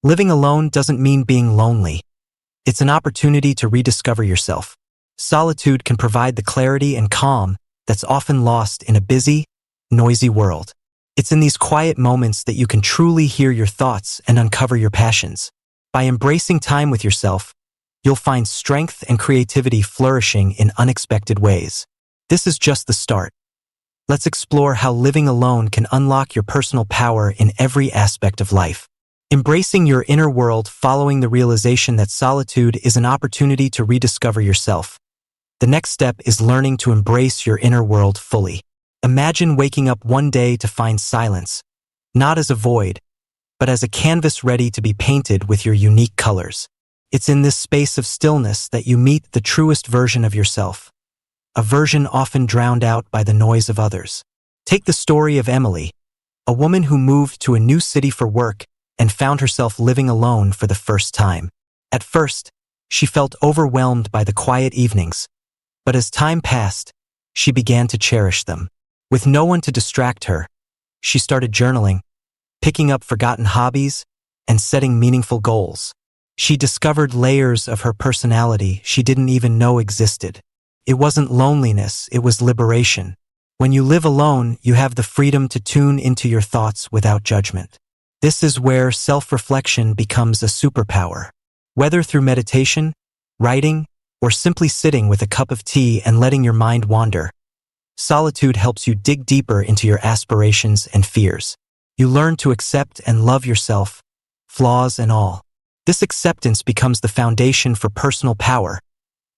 Living alone doesn't mean being lonely. It's an opportunity to rediscover yourself. Solitude can provide the clarity and calm that's often lost in a busy, noisy world. It's in these quiet moments that you can truly hear your thoughts and uncover your passions. By embracing time with yourself, you'll find strength and creativity flourishing in unexpected ways. This is just the start. Let's explore how living alone can unlock your personal power in every aspect of life. Embracing your inner world following the realization that solitude is an opportunity to rediscover yourself. The next step is learning to embrace your inner world fully. Imagine waking up one day to find silence, not as a void, but as a canvas ready to be painted with your unique colors. It's in this space of stillness that you meet the truest version of yourself, a version often drowned out by the noise of others. Take the story of Emily, a woman who moved to a new city for work and found herself living alone for the first time. At first, she felt overwhelmed by the quiet evenings, but as time passed, she began to cherish them. With no one to distract her, she started journaling, picking up forgotten hobbies, and setting meaningful goals. She discovered layers of her personality she didn't even know existed. It wasn't loneliness, it was liberation. When you live alone, you have the freedom to tune into your thoughts without judgment. This is where self-reflection becomes a superpower. Whether through meditation, writing, or simply sitting with a cup of tea and letting your mind wander, solitude helps you dig deeper into your aspirations and fears. You learn to accept and love yourself, flaws and all. This acceptance becomes the foundation for personal power,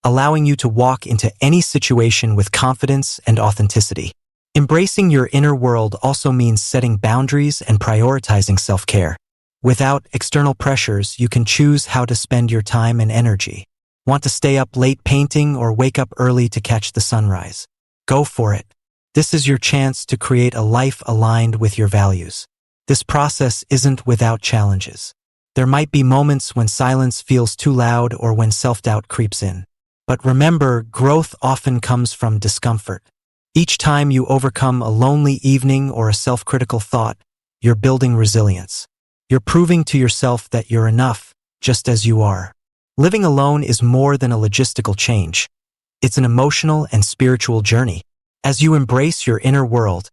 allowing you to walk into any situation with confidence and authenticity. Embracing your inner world also means setting boundaries and prioritizing self-care. Without external pressures, you can choose how to spend your time and energy. Want to stay up late painting or wake up early to catch the sunrise? Go for it. This is your chance to create a life aligned with your values. This process isn't without challenges. There might be moments when silence feels too loud or when self-doubt creeps in. But remember, growth often comes from discomfort. Each time you overcome a lonely evening or a self-critical thought, you're building resilience. You're proving to yourself that you're enough, just as you are. Living alone is more than a logistical change. It's an emotional and spiritual journey. As you embrace your inner world,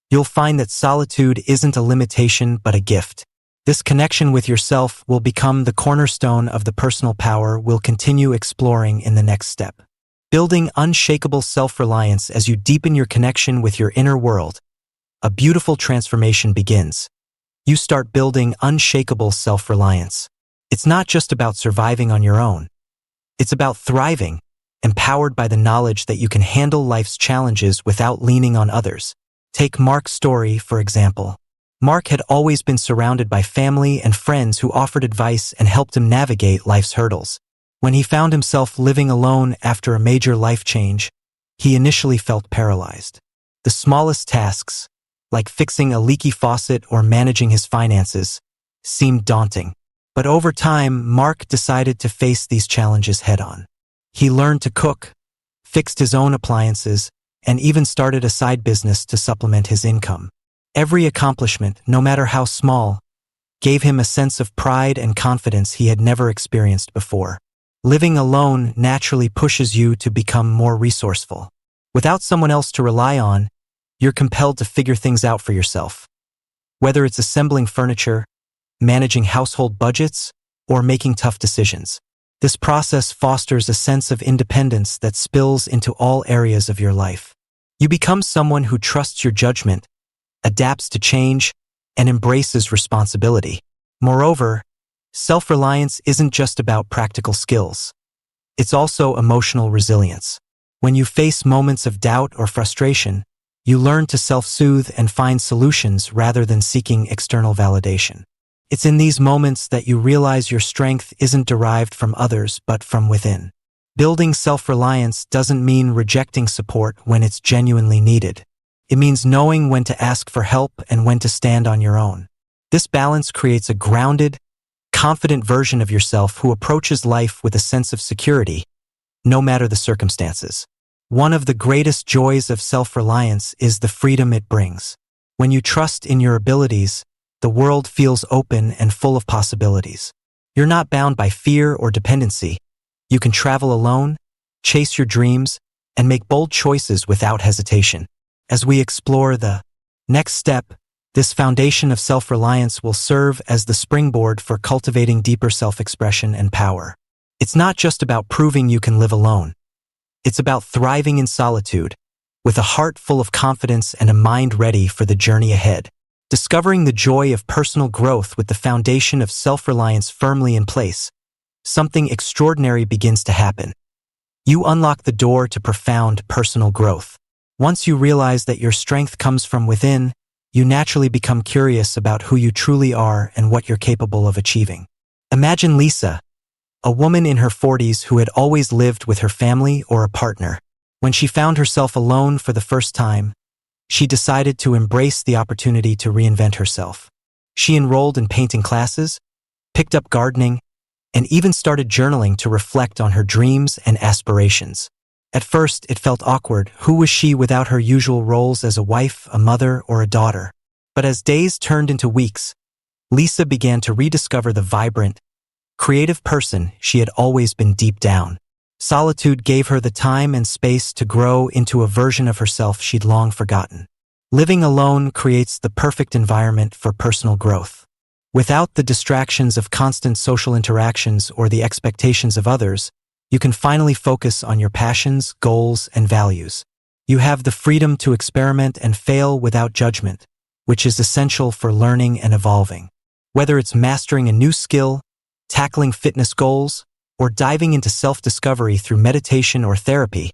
you'll find that solitude isn't a limitation but a gift. This connection with yourself will become the cornerstone of the personal power we'll continue exploring in the next step. Building unshakable self-reliance as you deepen your connection with your inner world, a beautiful transformation begins. You start building unshakable self-reliance. It's not just about surviving on your own. It's about thriving, empowered by the knowledge that you can handle life's challenges without leaning on others. Take Mark's story, for example. Mark had always been surrounded by family and friends who offered advice and helped him navigate life's hurdles. When he found himself living alone after a major life change, he initially felt paralyzed. The smallest tasks, like fixing a leaky faucet or managing his finances, seemed daunting. But over time, Mark decided to face these challenges head-on. He learned to cook, fixed his own appliances, and even started a side business to supplement his income. Every accomplishment, no matter how small, gave him a sense of pride and confidence he had never experienced before. Living alone naturally pushes you to become more resourceful. Without someone else to rely on, you're compelled to figure things out for yourself. Whether it's assembling furniture, managing household budgets, or making tough decisions. This process fosters a sense of independence that spills into all areas of your life. You become someone who trusts your judgment, adapts to change, and embraces responsibility. Moreover, self-reliance isn't just about practical skills. It's also emotional resilience. When you face moments of doubt or frustration, you learn to self-soothe and find solutions rather than seeking external validation. It's in these moments that you realize your strength isn't derived from others but from within. Building self-reliance doesn't mean rejecting support when it's genuinely needed. It means knowing when to ask for help and when to stand on your own. This balance creates a grounded, confident version of yourself who approaches life with a sense of security, no matter the circumstances. One of the greatest joys of self-reliance is the freedom it brings. When you trust in your abilities, the world feels open and full of possibilities. You're not bound by fear or dependency. You can travel alone, chase your dreams, and make bold choices without hesitation. As we explore the next step, this foundation of self-reliance will serve as the springboard for cultivating deeper self-expression and power. It's not just about proving you can live alone. It's about thriving in solitude, with a heart full of confidence and a mind ready for the journey ahead. Discovering the joy of personal growth with the foundation of self-reliance firmly in place, something extraordinary begins to happen. You unlock the door to profound personal growth. Once you realize that your strength comes from within, you naturally become curious about who you truly are and what you're capable of achieving. Imagine Lisa, a woman in her 40s who had always lived with her family or a partner. When she found herself alone for the first time, she decided to embrace the opportunity to reinvent herself. She enrolled in painting classes, picked up gardening, and even started journaling to reflect on her dreams and aspirations. At first, it felt awkward. Who was she without her usual roles as a wife, a mother, or a daughter? But as days turned into weeks, Lisa began to rediscover the vibrant, creative person she had always been deep down. Solitude gave her the time and space to grow into a version of herself she'd long forgotten. Living alone creates the perfect environment for personal growth. Without the distractions of constant social interactions or the expectations of others, you can finally focus on your passions, goals, and values. You have the freedom to experiment and fail without judgment, which is essential for learning and evolving. Whether it's mastering a new skill, tackling fitness goals, or diving into self-discovery through meditation or therapy,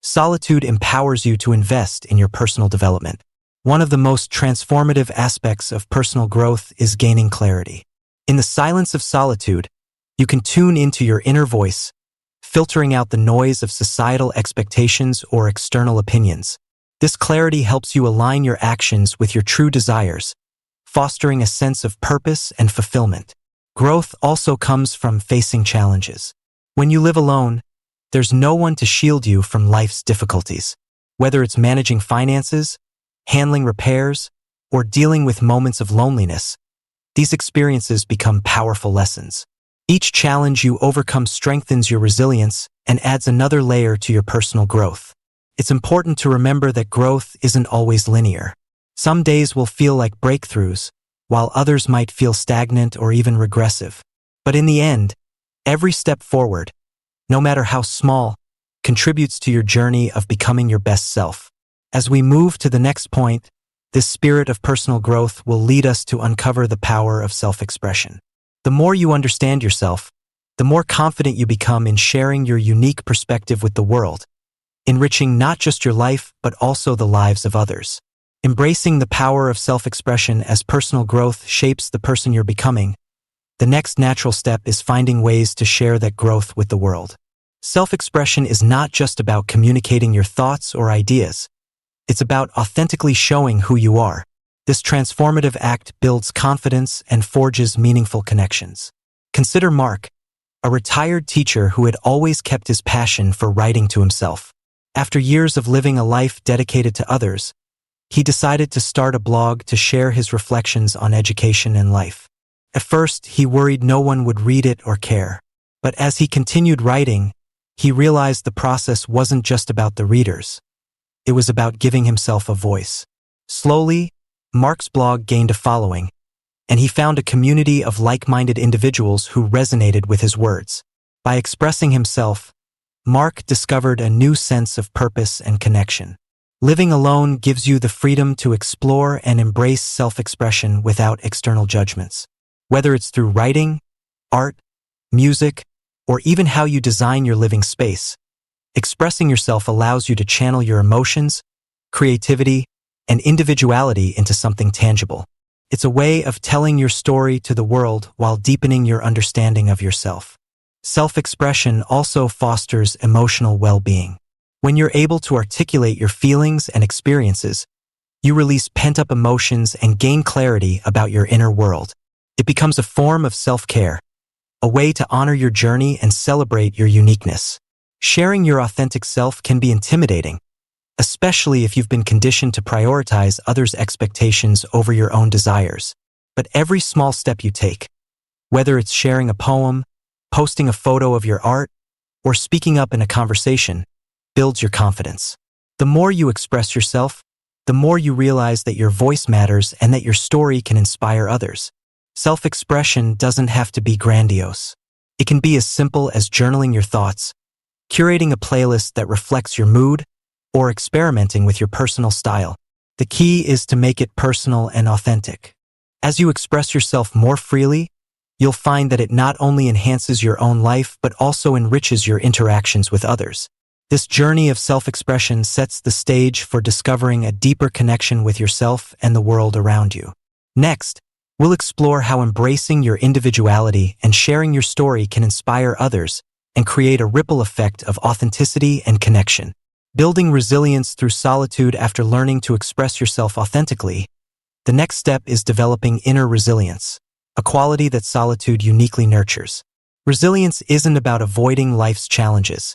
solitude empowers you to invest in your personal development. One of the most transformative aspects of personal growth is gaining clarity. In the silence of solitude, you can tune into your inner voice, filtering out the noise of societal expectations or external opinions. This clarity helps you align your actions with your true desires, fostering a sense of purpose and fulfillment. Growth also comes from facing challenges. When you live alone, there's no one to shield you from life's difficulties. Whether it's managing finances, handling repairs, or dealing with moments of loneliness, these experiences become powerful lessons. Each challenge you overcome strengthens your resilience and adds another layer to your personal growth. It's important to remember that growth isn't always linear. Some days will feel like breakthroughs, while others might feel stagnant or even regressive. But in the end, every step forward, no matter how small, contributes to your journey of becoming your best self. As we move to the next point, this spirit of personal growth will lead us to uncover the power of self-expression. The more you understand yourself, the more confident you become in sharing your unique perspective with the world, enriching not just your life but also the lives of others. Embracing the power of self-expression as personal growth shapes the person you're becoming, the next natural step is finding ways to share that growth with the world. Self-expression is not just about communicating your thoughts or ideas. It's about authentically showing who you are. This transformative act builds confidence and forges meaningful connections. Consider Mark, a retired teacher who had always kept his passion for writing to himself. After years of living a life dedicated to others, he decided to start a blog to share his reflections on education and life. At first, he worried no one would read it or care. But as he continued writing, he realized the process wasn't just about the readers. It was about giving himself a voice. Slowly, Mark's blog gained a following, and he found a community of like-minded individuals who resonated with his words. By expressing himself, Mark discovered a new sense of purpose and connection. Living alone gives you the freedom to explore and embrace self-expression without external judgments. Whether it's through writing, art, music, or even how you design your living space, expressing yourself allows you to channel your emotions, creativity, and individuality into something tangible. It's a way of telling your story to the world while deepening your understanding of yourself. Self-expression also fosters emotional well-being. When you're able to articulate your feelings and experiences, you release pent-up emotions and gain clarity about your inner world. It becomes a form of self-care, a way to honor your journey and celebrate your uniqueness. Sharing your authentic self can be intimidating, especially if you've been conditioned to prioritize others' expectations over your own desires. But every small step you take, whether it's sharing a poem, posting a photo of your art, or speaking up in a conversation, builds your confidence. The more you express yourself, the more you realize that your voice matters and that your story can inspire others. Self-expression doesn't have to be grandiose. It can be as simple as journaling your thoughts, curating a playlist that reflects your mood, or experimenting with your personal style. The key is to make it personal and authentic. As you express yourself more freely, you'll find that it not only enhances your own life but also enriches your interactions with others. This journey of self-expression sets the stage for discovering a deeper connection with yourself and the world around you. Next, we'll explore how embracing your individuality and sharing your story can inspire others and create a ripple effect of authenticity and connection. Building resilience through solitude. After learning to express yourself authentically, the next step is developing inner resilience, a quality that solitude uniquely nurtures. Resilience isn't about avoiding life's challenges.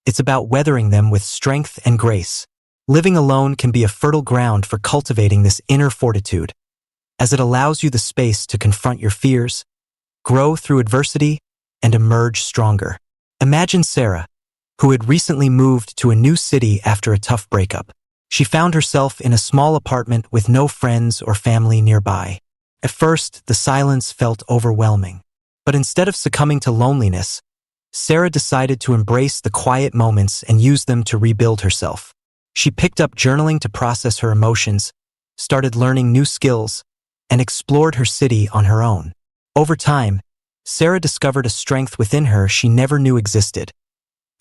It's about weathering them with strength and grace. Living alone can be a fertile ground for cultivating this inner fortitude, as it allows you the space to confront your fears, grow through adversity, and emerge stronger. Imagine Sarah, who had recently moved to a new city after a tough breakup. She found herself in a small apartment with no friends or family nearby. At first, the silence felt overwhelming. But instead of succumbing to loneliness, Sarah decided to embrace the quiet moments and use them to rebuild herself. She picked up journaling to process her emotions, started learning new skills, and explored her city on her own. Over time, Sarah discovered a strength within her she never knew existed,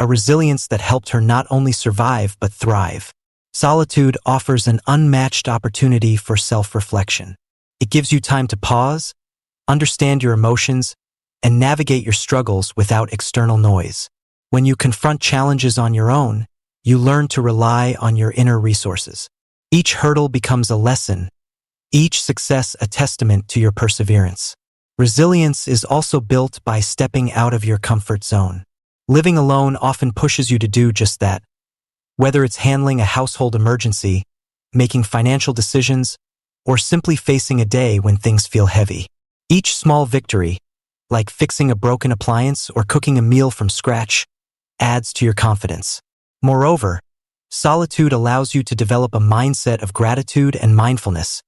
a resilience that helped her not only survive but thrive. Solitude offers an unmatched opportunity for self-reflection. It gives you time to pause, understand your emotions, and navigate your struggles without external noise. When you confront challenges on your own, you learn to rely on your inner resources. Each hurdle becomes a lesson, each success a testament to your perseverance. Resilience is also built by stepping out of your comfort zone. Living alone often pushes you to do just that. Whether it's handling a household emergency, making financial decisions, or simply facing a day when things feel heavy. Each small victory, like fixing a broken appliance or cooking a meal from scratch, adds to your confidence. Moreover, solitude allows you to develop a mindset of gratitude and mindfulness,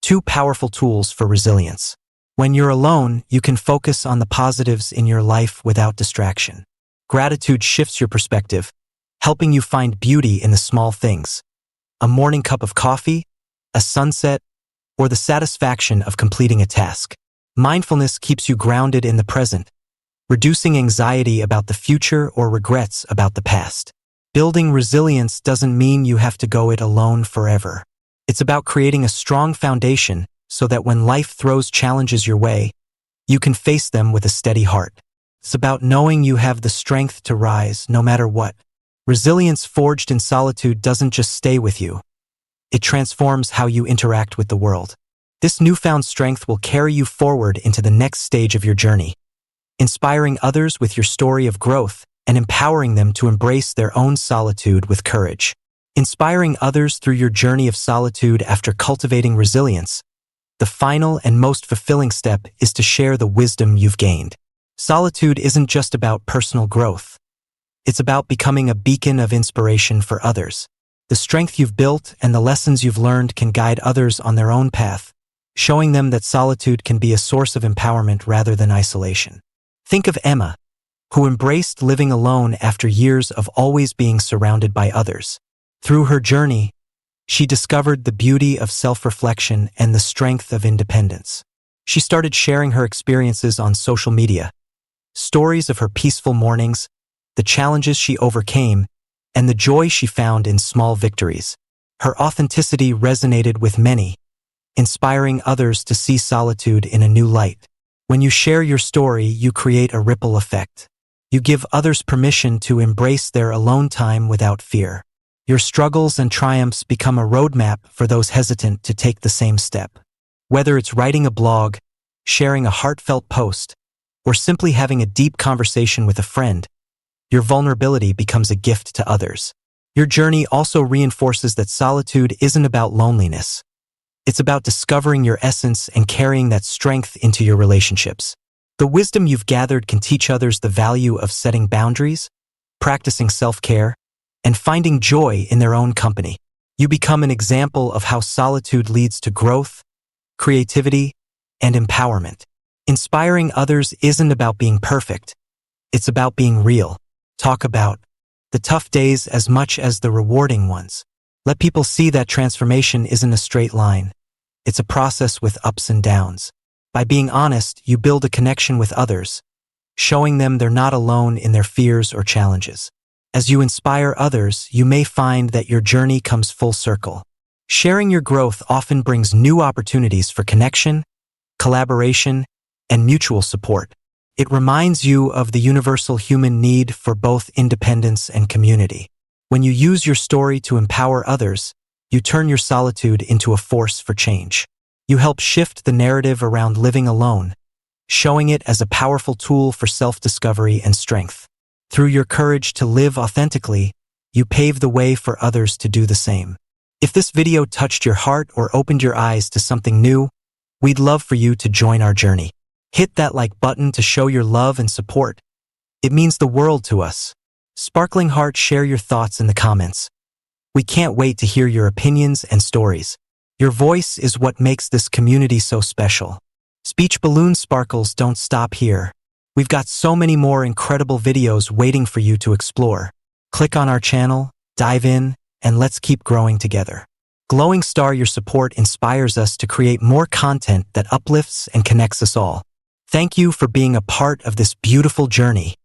two powerful tools for resilience. When you're alone, you can focus on the positives in your life without distraction. Gratitude shifts your perspective, helping you find beauty in the small things. A morning cup of coffee, a sunset, or the satisfaction of completing a task. Mindfulness keeps you grounded in the present, reducing anxiety about the future or regrets about the past. Building resilience doesn't mean you have to go it alone forever. It's about creating a strong foundation so that when life throws challenges your way, you can face them with a steady heart. It's about knowing you have the strength to rise no matter what. Resilience forged in solitude doesn't just stay with you. It transforms how you interact with the world. This newfound strength will carry you forward into the next stage of your journey, inspiring others with your story of growth and empowering them to embrace their own solitude with courage. Inspiring others through your journey of solitude. After cultivating resilience, the final and most fulfilling step is to share the wisdom you've gained. Solitude isn't just about personal growth. It's about becoming a beacon of inspiration for others. The strength you've built and the lessons you've learned can guide others on their own path, showing them that solitude can be a source of empowerment rather than isolation. Think of Emma, who embraced living alone after years of always being surrounded by others. Through her journey, she discovered the beauty of self-reflection and the strength of independence. She started sharing her experiences on social media, stories of her peaceful mornings, the challenges she overcame, and the joy she found in small victories. Her authenticity resonated with many, inspiring others to see solitude in a new light. When you share your story, you create a ripple effect. You give others permission to embrace their alone time without fear. Your struggles and triumphs become a roadmap for those hesitant to take the same step. Whether it's writing a blog, sharing a heartfelt post, or simply having a deep conversation with a friend, your vulnerability becomes a gift to others. Your journey also reinforces that solitude isn't about loneliness. It's about discovering your essence and carrying that strength into your relationships. The wisdom you've gathered can teach others the value of setting boundaries, practicing self-care, and finding joy in their own company. You become an example of how solitude leads to growth, creativity, and empowerment. Inspiring others isn't about being perfect. It's about being real. Talk about the tough days as much as the rewarding ones. Let people see that transformation isn't a straight line. It's a process with ups and downs. By being honest, you build a connection with others, showing them they're not alone in their fears or challenges. As you inspire others, you may find that your journey comes full circle. Sharing your growth often brings new opportunities for connection, collaboration, and mutual support. It reminds you of the universal human need for both independence and community. When you use your story to empower others, you turn your solitude into a force for change. You help shift the narrative around living alone, showing it as a powerful tool for self-discovery and strength. Through your courage to live authentically, you pave the way for others to do the same. If this video touched your heart or opened your eyes to something new, we'd love for you to join our journey. Hit that like button to show your love and support. It means the world to us. Sparkling Heart, share your thoughts in the comments. We can't wait to hear your opinions and stories. Your voice is what makes this community so special. Speech Balloon Sparkles don't stop here. We've got so many more incredible videos waiting for you to explore. Click on our channel, dive in, and let's keep growing together. Glowing Star, your support inspires us to create more content that uplifts and connects us all. Thank you for being a part of this beautiful journey.